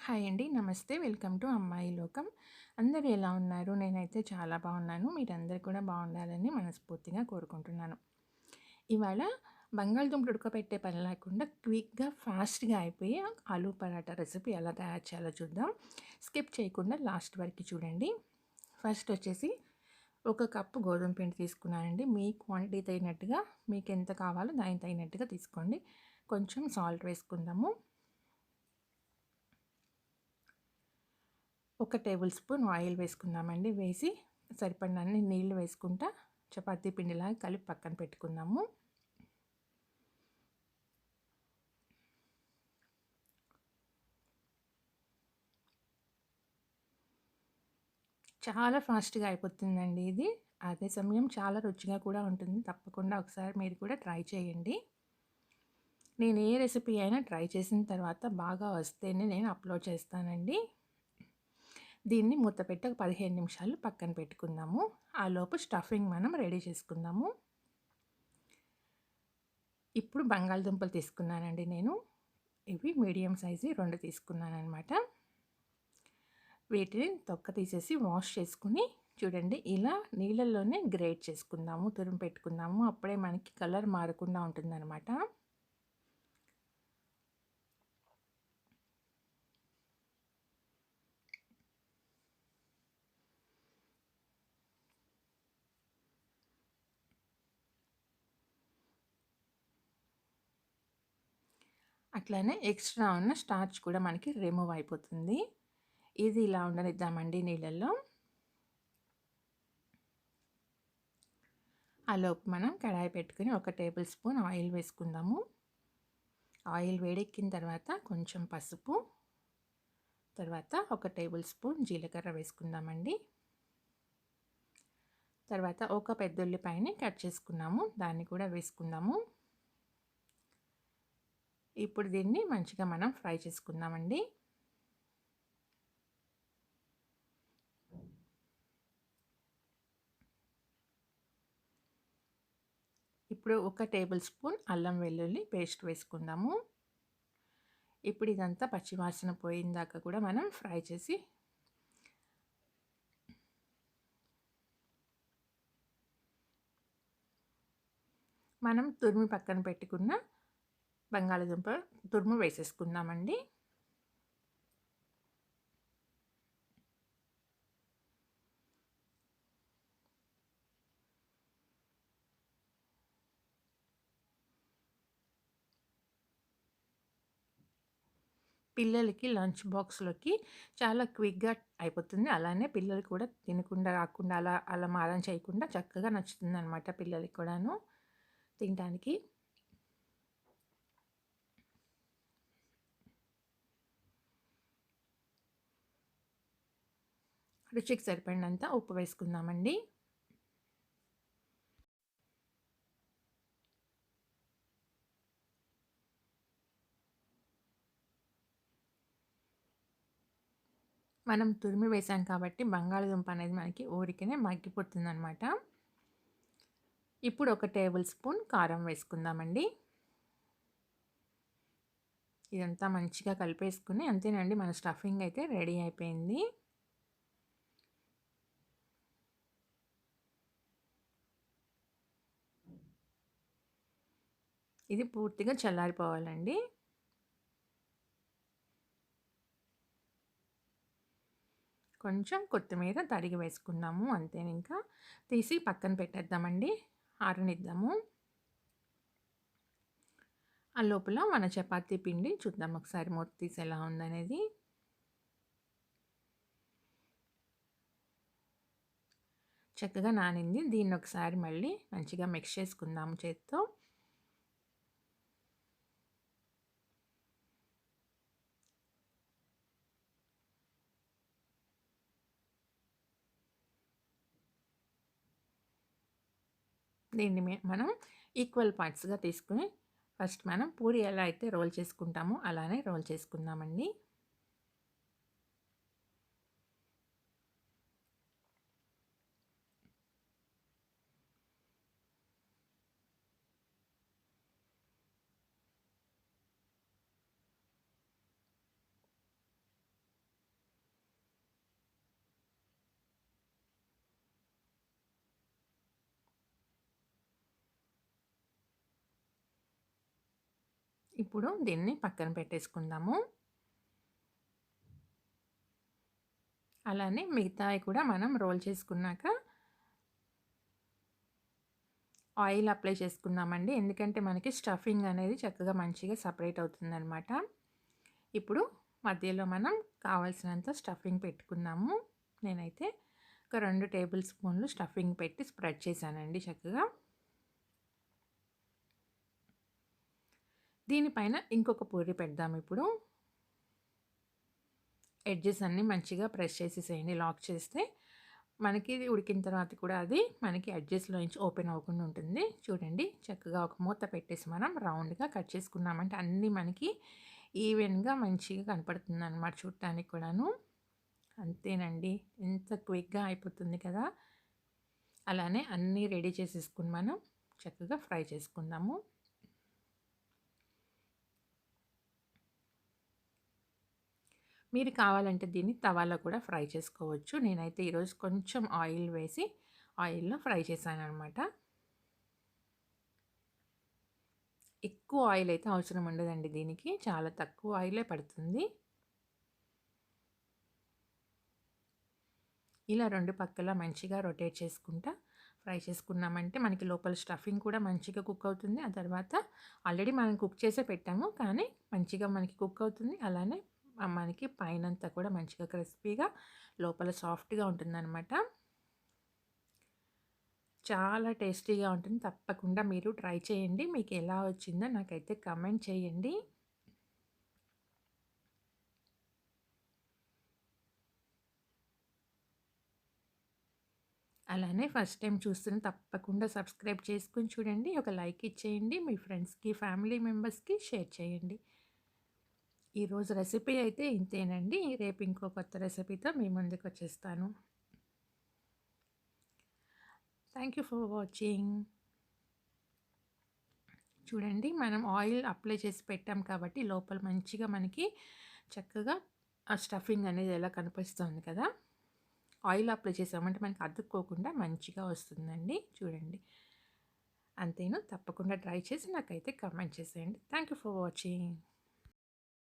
Hi అండి. నమస్తే. Welcome to అమ్మాయి లోకం. అందరూ ఎలా ఉన్నారు? నేనైతే చాలా బాగున్నాను. మీరందరూ కూడా బాగుండాలని మనస్ఫూర్తిగా కోరుకుంటున్నాను. ఇవాళ బంగాళదుంపలు ఉడకపెట్టే పని లేకుండా క్విక్‌గా, ఫాస్ట్‌గా అయిపోయే ఆలూ పరాటా రెసిపీ ఎలా తయారు చేయాలో చూద్దాం. స్కిప్ చేయకుండా లాస్ట్ వరకు చూడండి. ఫస్ట్ వచ్చేసి ఒక కప్పు గోధుమ పిండి తీసుకున్నానండి. మీ క్వాంటిటీ తగినట్టుగా మీకెంత కావాలో దానికి తగినట్టుగా తీసుకోండి. కొంచెం సాల్ట్ వేసుకుందాము. ఒక టేబుల్ స్పూన్ ఆయిల్ వేసుకుందామండి. వేసి సరిపడినన్ని నీళ్లు వేసుకుంటా చపాతీ పిండిలాగా కలిపి పక్కన పెట్టుకుందాము. చాలా ఫాస్ట్‌గా అయిపోతుందండి ఇది. అదే సమయం చాలా రుచిగా కూడా ఉంటుంది. తప్పకుండా ఒకసారి మీరు కూడా ట్రై చేయండి. నేను ఏ రెసిపీ అయినా ట్రై చేసిన తర్వాత బాగా వస్తేనే నేను అప్లోడ్ చేస్తానండి. దీన్ని మూత పెట్టి ఒక 15 నిమిషాలు పక్కన పెట్టుకుందాము. ఆలోపు స్టఫింగ్ మనం రెడీ చేసుకుందాము. ఇప్పుడు బంగాళదుంపలు తీసుకున్నానండి నేను. ఇవి మీడియం సైజు 2 తీసుకున్నాననమాట. వీటిని తొక్క తీసేసి వాష్ చేసుకుని చూడండి ఇలా నీళ్ళల్లోనే గ్రేట్ చేసుకుందాము, తురిమి పెట్టుకుందాము. అప్పుడే మనకి కలర్ మారకుండా ఉంటుందనమాట. అట్లానే ఎక్స్ట్రా ఉన్న స్టార్చ్ కూడా మనకి రిమూవ్ అయిపోతుంది. ఇది ఇలా ఉండనిద్దామండి నీళ్ళల్లో. ఆలోపు మనం కడాయి పెట్టుకుని ఒక టేబుల్ స్పూన్ ఆయిల్ వేసుకుందాము. ఆయిల్ వేడెక్కిన తర్వాత కొంచెం పసుపు, తర్వాత ఒక టేబుల్ స్పూన్ జీలకర్ర వేసుకుందామండి. తర్వాత ఒక పెద్ద ఉల్లిపాయని కట్ చేసుకున్నాము, దాన్ని కూడా వేసుకుందాము. ఇప్పుడు దీన్ని మంచిగా మనం ఫ్రై చేసుకుందామండి. ఇప్పుడు ఒక టేబుల్ స్పూన్ అల్లం వెల్లుల్లి పేస్ట్ వేసుకుందాము. ఇప్పుడు ఇదంతా పచ్చివాసన పోయిందాకా కూడా మనం ఫ్రై చేసి మనం తురిమి పక్కన పెట్టుకున్న బంగాళదుంప తురుము వేసేసుకుందామండి. పిల్లలకి లంచ్ బాక్స్‌లోకి చాలా క్విక్‌గా అయిపోతుంది. అలానే పిల్లలు కూడా తినకుండా రాకుండా అలా అలా మారం చేయకుండా చక్కగా నచ్చుతుందనమాట పిల్లలకి కూడాను తినటానికి. రుచికి సరిపడినంత ఉప్పు వేసుకుందామండి. మనం తురిమి వేసాం కాబట్టి బంగాళదుంప అనేది మనకి ఊరికనే మగ్గిపోతుందనమాట. ఇప్పుడు ఒక టేబుల్ స్పూన్ కారం వేసుకుందామండి. ఇదంతా మంచిగా కలిపేసుకుని అంతేనండి, మన స్టఫింగ్ అయితే రెడీ అయిపోయింది. ఇది పూర్తిగా చల్లారిపోవాలండి. కొంచెం కొత్తిమీర తరిగి వేసుకుందాము. అంతేనింకా తీసి పక్కన పెట్టేద్దామండి. ఆరనిద్దాము. ఆ లోపల మన చపాతీ పిండి చూద్దాం ఒకసారి మూత తీసి ఎలా ఉందనేది. చక్కగా నానింది. దీన్ని ఒకసారి మళ్ళీ మంచిగా మిక్స్ చేసుకుందాము చేత్తో. దీన్ని మనం ఈక్వల్ పార్ట్స్‌గా తీసుకొని ఫస్ట్ మనం పూరి ఎలా అయితే రోల్ చేసుకుంటామో అలానే రోల్ చేసుకుందామండి. ఇప్పుడు దీన్ని పక్కన పెట్టేసుకుందాము. అలానే మిగతావి కూడా మనం రోల్ చేసుకున్నాక ఆయిల్ అప్లై చేసుకుందామండి. ఎందుకంటే మనకి స్టఫింగ్ అనేది చక్కగా మంచిగా సెపరేట్ అవుతుందనమాట. ఇప్పుడు మధ్యలో మనం కావాల్సినంత స్టఫింగ్ పెట్టుకుందాము. నేనైతే ఒక 2 టేబుల్ స్పూన్లు స్టఫింగ్ పెట్టి స్ప్రెడ్ చేశానండి చక్కగా. దీనిపైన ఇంకొక పూరి పెడదాం ఇప్పుడు. ఎడ్జెస్ అన్నీ మంచిగా ప్రెస్ చేసేసేయండి. లాక్ చేస్తే మనకి ఇది ఉడికిన తర్వాత కూడా అది మనకి ఎడ్జెస్‌లో నుంచి ఓపెన్ అవ్వకుండా ఉంటుంది. చూడండి చక్కగా ఒక మూత పెట్టేసి మనం రౌండ్‌గా కట్ చేసుకున్నామంటే అన్నీ మనకి ఈవెన్‌గా మంచిగా కనపడుతుందనమాట చూడటానికి కూడాను. అంతేనండి. ఎంత క్విక్‌గా అయిపోతుంది కదా! అలానే అన్నీ రెడీ చేసేసుకొని మనం చక్కగా ఫ్రై చేసుకుందాము. మీరు కావాలంటే దీన్ని తవాలో కూడా ఫ్రై చేసుకోవచ్చు. నేనైతే ఈరోజు కొంచెం ఆయిల్ వేసి ఆయిల్‌లో ఫ్రై చేశాననమాట. ఎక్కువ ఆయిల్ అయితే అవసరం ఉండదండి దీనికి. చాలా తక్కువ ఆయిలే పడుతుంది. ఇలా 2 పక్కల మంచిగా రొటేట్ చేసుకుంటా ఫ్రై చేసుకున్నామంటే మనకి లోపల స్టఫింగ్ కూడా మంచిగా కుక్ అవుతుంది. ఆ తర్వాత ఆల్రెడీ మనం కుక్ చేసే పెట్టాము. కానీ మంచిగా మనకి కుక్ అవుతుంది. అలానే మనకి పైనంతా కూడా మంచిగా క్రిస్పీగా లోపల సాఫ్ట్‌గా ఉంటుందనమాట. చాలా టేస్టీగా ఉంటుంది. తప్పకుండా మీరు ట్రై చేయండి. మీకు ఎలా వచ్చిందో నాకైతే కామెంట్ చేయండి. అలానే ఫస్ట్ టైం చూస్తున్న తప్పకుండా సబ్స్క్రైబ్ చేసుకొని చూడండి. ఒక లైక్ ఇచ్చేయండి. మీ ఫ్రెండ్స్‌కి, ఫ్యామిలీ మెంబర్స్‌కి షేర్ చేయండి. ఈరోజు రెసిపీ అయితే ఇంతేనండి. రేపు ఇంకో కొత్త రెసిపీతో మీ ముందుకొచ్చేస్తాను. Thank you for watching. చూడండి మనం ఆయిల్ అప్లై చేసి పెట్టాం కాబట్టి లోపల మంచిగా మనకి చక్కగా ఆ స్టఫింగ్ అనేది ఎలా కనిపిస్తుంది కదా! ఆయిల్ అప్లై చేసామంటే మనకి అతుక్కోకుండా మంచిగా వస్తుందండి. చూడండి. అంతేను. తప్పకుండా ట్రై చేసి నాకైతే కామెంట్ చేసేయండి. Thank you for watching.